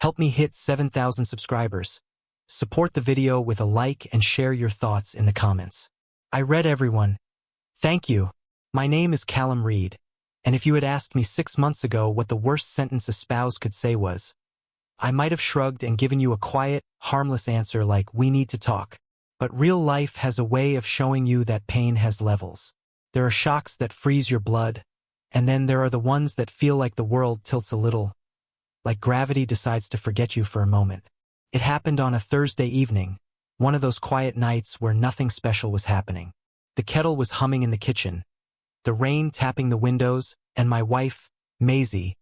Help me hit 7,000 subscribers. Support the video with a like and share your thoughts in the comments. I read everyone. Thank you. My name is Callum Reed, and if you had asked me 6 months ago what the worst sentence a spouse could say was, I might have shrugged and given you a quiet, harmless answer like, we need to talk. But real life has a way of showing you that pain has levels. There are shocks that freeze your blood, and then there are the ones that feel like the world tilts a little, like gravity decides to forget you for a moment. It happened on a Thursday evening, one of those quiet nights where nothing special was happening. The kettle was humming in the kitchen, the rain tapping the windows, and my wife, Maisie,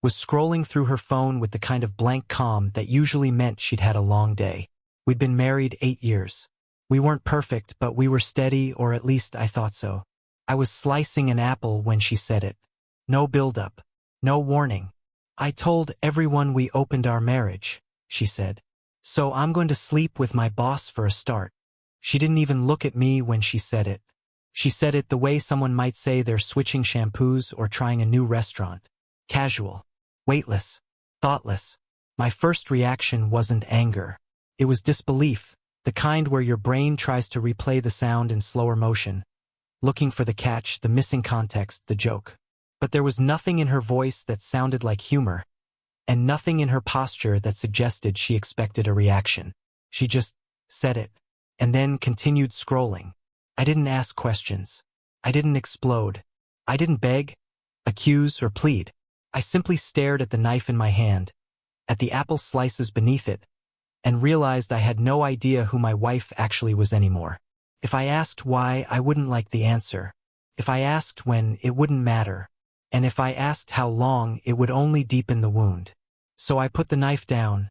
was scrolling through her phone with the kind of blank calm that usually meant she'd had a long day. We'd been married 8 years. We weren't perfect, but we were steady, or at least I thought so. I was slicing an apple when she said it. No build-up. No warning. I told everyone we opened our marriage, she said. So I'm going to sleep with my boss for a start. She didn't even look at me when she said it. She said it the way someone might say they're switching shampoos or trying a new restaurant. Casual. Weightless. Thoughtless. My first reaction wasn't anger. It was disbelief, the kind where your brain tries to replay the sound in slower motion, looking for the catch, the missing context, the joke. But there was nothing in her voice that sounded like humor, and nothing in her posture that suggested she expected a reaction. She just said it, and then continued scrolling. I didn't ask questions. I didn't explode. I didn't beg, accuse, or plead. I simply stared at the knife in my hand, at the apple slices beneath it, and realized I had no idea who my wife actually was anymore. If I asked why, I wouldn't like the answer. If I asked when, it wouldn't matter. And if I asked how long, it would only deepen the wound. So I put the knife down,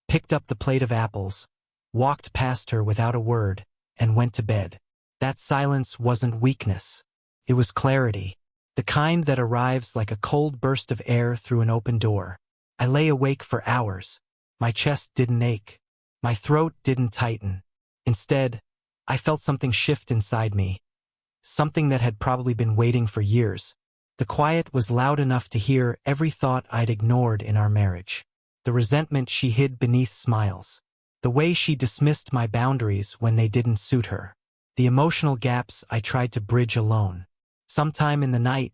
picked up the plate of apples, walked past her without a word, and went to bed. That silence wasn't weakness. It was clarity, the kind that arrives like a cold burst of air through an open door. I lay awake for hours. My chest didn't ache. My throat didn't tighten. Instead, I felt something shift inside me, something that had probably been waiting for years. The quiet was loud enough to hear every thought I'd ignored in our marriage. The resentment she hid beneath smiles. The way she dismissed my boundaries when they didn't suit her. The emotional gaps I tried to bridge alone. Sometime in the night,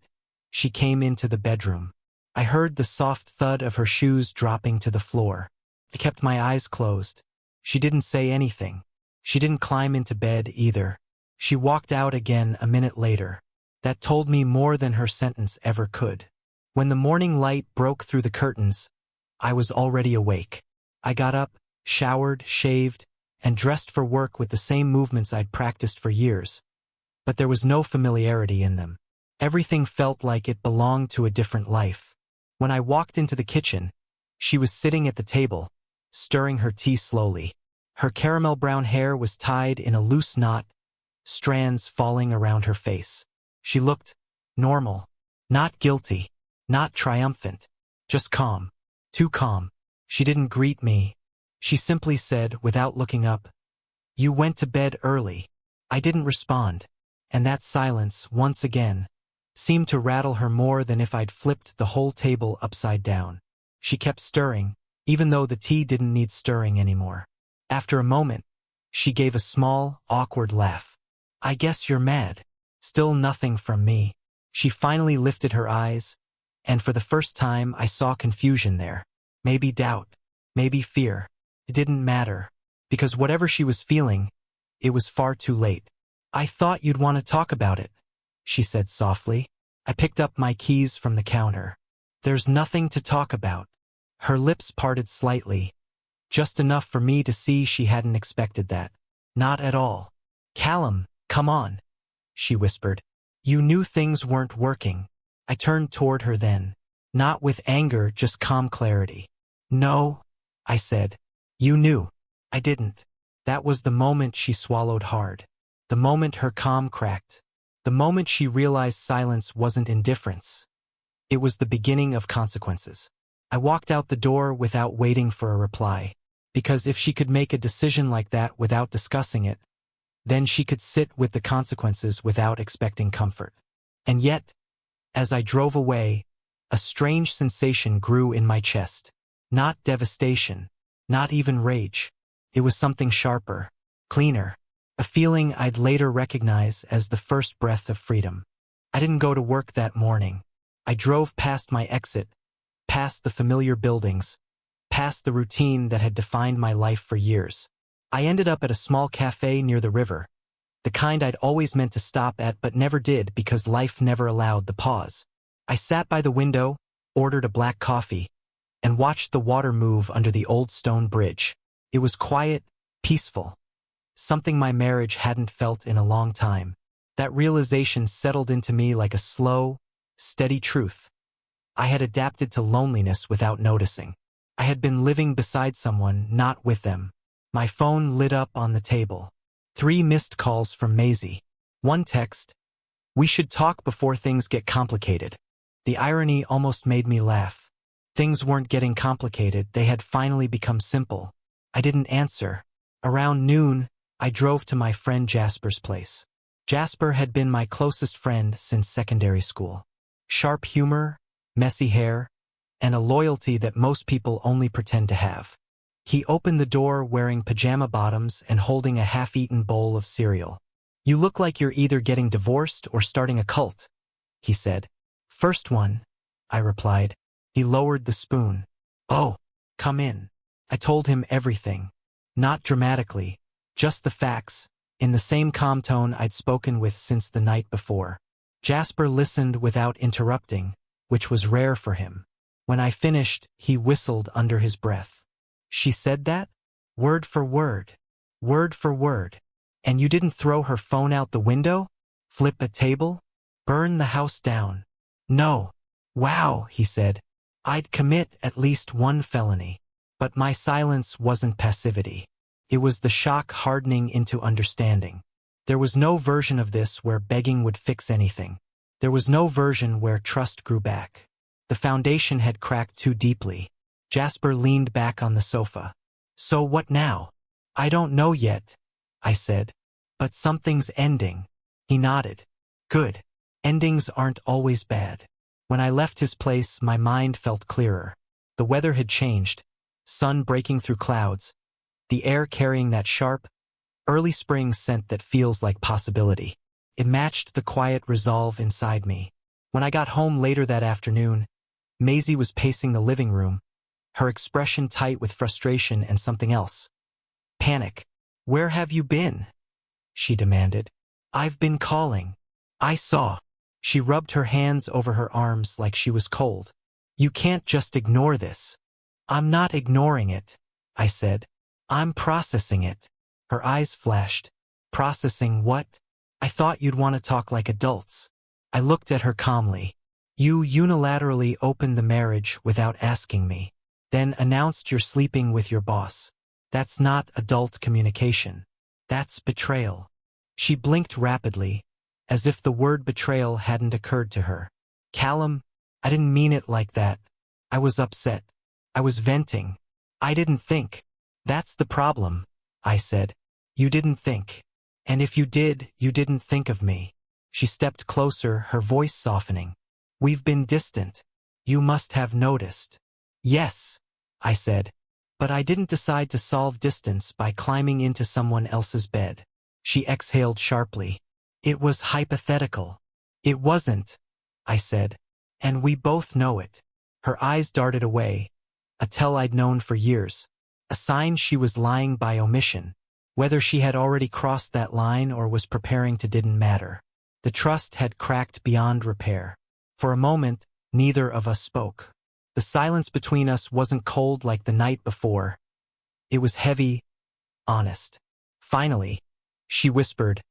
she came into the bedroom. I heard the soft thud of her shoes dropping to the floor. I kept my eyes closed. She didn't say anything. She didn't climb into bed either. She walked out again a minute later. That told me more than her sentence ever could. When the morning light broke through the curtains, I was already awake. I got up, showered, shaved, and dressed for work with the same movements I'd practiced for years. But there was no familiarity in them. Everything felt like it belonged to a different life. When I walked into the kitchen, she was sitting at the table, stirring her tea slowly. Her caramel brown hair was tied in a loose knot, strands falling around her face. She looked normal, not guilty, not triumphant, just calm, too calm. She didn't greet me. She simply said, without looking up, "You went to bed early." I didn't respond, and that silence, once again, seemed to rattle her more than if I'd flipped the whole table upside down. She kept stirring, even though the tea didn't need stirring anymore. After a moment, she gave a small, awkward laugh. "I guess you're mad." Still nothing from me. She finally lifted her eyes, and for the first time I saw confusion there. Maybe doubt, maybe fear. It didn't matter, because whatever she was feeling, it was far too late. "I thought you'd want to talk about it," she said softly. I picked up my keys from the counter. "There's nothing to talk about." Her lips parted slightly, just enough for me to see she hadn't expected that. "Not at all." "Callum, come on," she whispered. "You knew things weren't working." I turned toward her then, not with anger, just calm clarity. "No," I said. "You knew." I didn't. That was the moment she swallowed hard. The moment her calm cracked. The moment she realized silence wasn't indifference. It was the beginning of consequences. I walked out the door without waiting for a reply, because if she could make a decision like that without discussing it, then she could sit with the consequences without expecting comfort. And yet, as I drove away, a strange sensation grew in my chest. Not devastation. Not even rage. It was something sharper. Cleaner. A feeling I'd later recognize as the first breath of freedom. I didn't go to work that morning. I drove past my exit, past the familiar buildings, past the routine that had defined my life for years. I ended up at a small cafe near the river, the kind I'd always meant to stop at but never did because life never allowed the pause. I sat by the window, ordered a black coffee, and watched the water move under the old stone bridge. It was quiet, peaceful. Something my marriage hadn't felt in a long time. That realization settled into me like a slow, steady truth. I had adapted to loneliness without noticing. I had been living beside someone, not with them. My phone lit up on the table. 3 missed calls from Maisie. 1 text, "We should talk before things get complicated." The irony almost made me laugh. Things weren't getting complicated, they had finally become simple. I didn't answer. Around noon, I drove to my friend Jasper's place. Jasper had been my closest friend since secondary school. Sharp humor, messy hair, and a loyalty that most people only pretend to have. He opened the door wearing pajama bottoms and holding a half-eaten bowl of cereal. "You look like you're either getting divorced or starting a cult," he said. "First one," I replied. He lowered the spoon. "Oh, come in." I told him everything. Not dramatically, just the facts, in the same calm tone I'd spoken with since the night before. Jasper listened without interrupting, which was rare for him. When I finished, he whistled under his breath. "She said that? Word for word. Word for word. And you didn't throw her phone out the window? Flip a table? Burn the house down?" "No." "Wow," he said. "I'd commit at least 1 felony." But my silence wasn't passivity. It was the shock hardening into understanding. There was no version of this where begging would fix anything. There was no version where trust grew back. The foundation had cracked too deeply. Jasper leaned back on the sofa. "So what now?" "I don't know yet," I said. "But something's ending." He nodded. "Good. Endings aren't always bad." When I left his place, my mind felt clearer. The weather had changed. Sun breaking through clouds. The air carrying that sharp, early spring scent that feels like possibility. It matched the quiet resolve inside me. When I got home later that afternoon, Maisie was pacing the living room, her expression tight with frustration and something else. Panic. "Where have you been?" she demanded. "I've been calling. I saw." She rubbed her hands over her arms like she was cold. "You can't just ignore this." "I'm not ignoring it," I said. "I'm processing it." Her eyes flashed. "Processing what?" "I thought you'd want to talk like adults." I looked at her calmly. "You unilaterally opened the marriage without asking me, then announced you're sleeping with your boss. That's not adult communication. That's betrayal." She blinked rapidly, as if the word betrayal hadn't occurred to her. "Callum, I didn't mean it like that. I was upset. I was venting. I didn't think." "That's the problem," I said. "You didn't think. And if you did, you didn't think of me." She stepped closer, her voice softening. "We've been distant. You must have noticed." "Yes," I said. "But I didn't decide to solve distance by climbing into someone else's bed." She exhaled sharply. "It was hypothetical." "It wasn't," I said. "And we both know it." Her eyes darted away, a tell I'd known for years. A sign she was lying by omission. Whether she had already crossed that line or was preparing to didn't matter. The trust had cracked beyond repair. For a moment, neither of us spoke. The silence between us wasn't cold like the night before. It was heavy, honest. Finally, she whispered,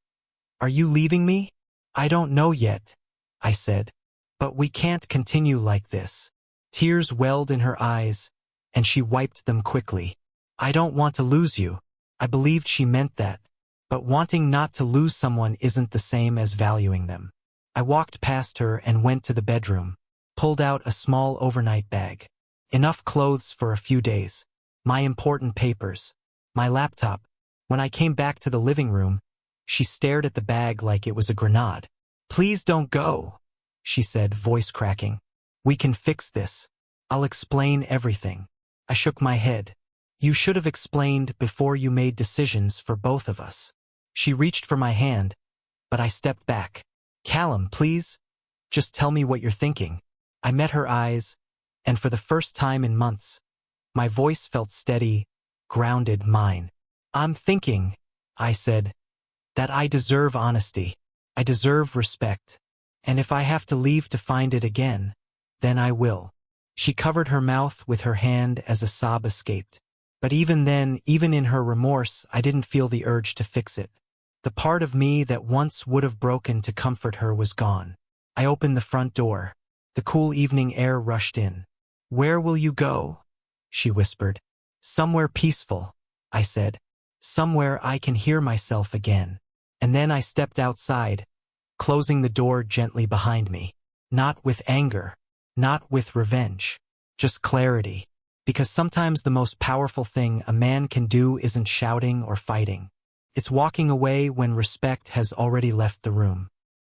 "Are you leaving me?" "I don't know yet," I said. "But we can't continue like this." Tears welled in her eyes, and she wiped them quickly. "I don't want to lose you." I believed she meant that. But wanting not to lose someone isn't the same as valuing them. I walked past her and went to the bedroom, pulled out a small overnight bag. Enough clothes for a few days. My important papers. My laptop. When I came back to the living room, she stared at the bag like it was a grenade. "Please don't go," she said, voice cracking. "We can fix this. I'll explain everything." I shook my head. You should have explained before you made decisions for both of us. She reached for my hand, but I stepped back. Callum, please, just tell me what you're thinking. I met her eyes, and for the first time in months, my voice felt steady, grounded mine. I'm thinking, I said, that I deserve honesty. I deserve respect. And if I have to leave to find it again, then I will. She covered her mouth with her hand as a sob escaped. But even then, even in her remorse, I didn't feel the urge to fix it. The part of me that once would have broken to comfort her was gone. I opened the front door. The cool evening air rushed in. Where will you go? She whispered. Somewhere peaceful, I said. Somewhere I can hear myself again. And then I stepped outside, closing the door gently behind me. Not with anger, not with revenge, just clarity. Because sometimes the most powerful thing a man can do isn't shouting or fighting. It's walking away when respect has already left the room.